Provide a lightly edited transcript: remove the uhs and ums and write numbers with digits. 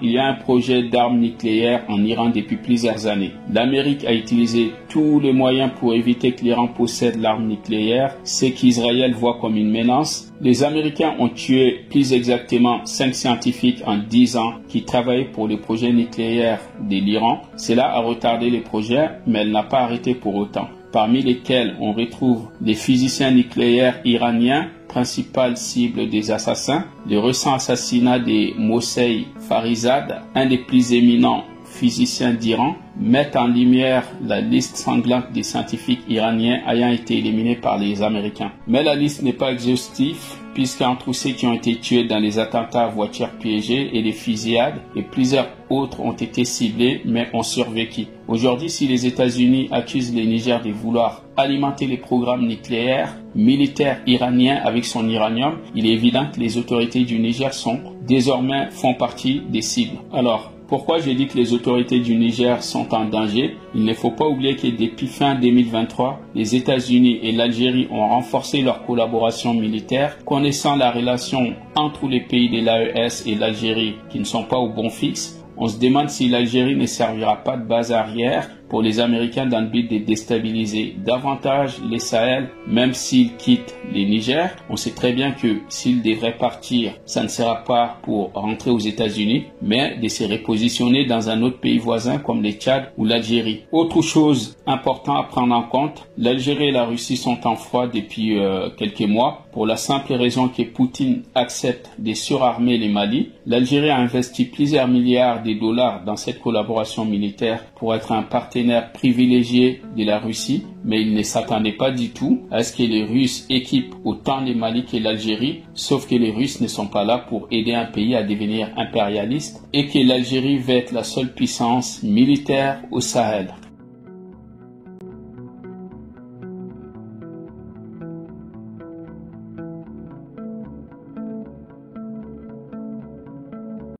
Il y a un projet d'armes nucléaires en Iran depuis plusieurs années. L'Amérique a utilisé tous les moyens pour éviter que l'Iran possède l'arme nucléaire, ce qu'Israël voit comme une menace. Les Américains ont tué plus exactement 5 scientifiques en 10 ans qui travaillaient pour le projet nucléaire de l'Iran. Cela a retardé les projets, mais elle n'a pas arrêté pour autant. Parmi lesquels on retrouve les physiciens nucléaires iraniens, principale cible des assassins, le récent assassinat de Mohsen Farizad, un des plus éminents physiciens d'Iran, mettent en lumière la liste sanglante des scientifiques iraniens ayant été éliminés par les Américains. Mais la liste n'est pas exhaustive, puisqu'entre ceux qui ont été tués dans les attentats à voitures piégées et les fusillades, et plusieurs autres ont été ciblés mais ont survécu. Aujourd'hui, si les États-Unis accusent le Niger de vouloir alimenter les programmes nucléaires militaires iraniens avec son uranium, il est évident que les autorités du Niger désormais font partie des cibles. Alors, pourquoi j'ai dit que les autorités du Niger sont en danger? Il ne faut pas oublier que depuis fin 2023, les États-Unis et l'Algérie ont renforcé leur collaboration militaire. Connaissant la relation entre les pays de l'AES et l'Algérie qui ne sont pas au bon fixe, on se demande si l'Algérie ne servira pas de base arrière pour les Américains dans le but de déstabiliser davantage les Sahel, même s'ils quittent le Niger. On sait très bien que s'ils devraient partir, ça ne sera pas pour rentrer aux États-Unis, mais de se repositionner dans un autre pays voisin comme le Tchad ou l'Algérie. Autre chose importante à prendre en compte, l'Algérie et la Russie sont en froid depuis quelques mois pour la simple raison que Poutine accepte de surarmer le Mali. L'Algérie a investi plusieurs milliards de dollars dans cette collaboration militaire pour être un partenaire privilégié de la Russie, mais il ne s'attendait pas du tout à ce que les Russes équipent autant le Mali que l'Algérie, sauf que les Russes ne sont pas là pour aider un pays à devenir impérialiste et que l'Algérie va être la seule puissance militaire au Sahel.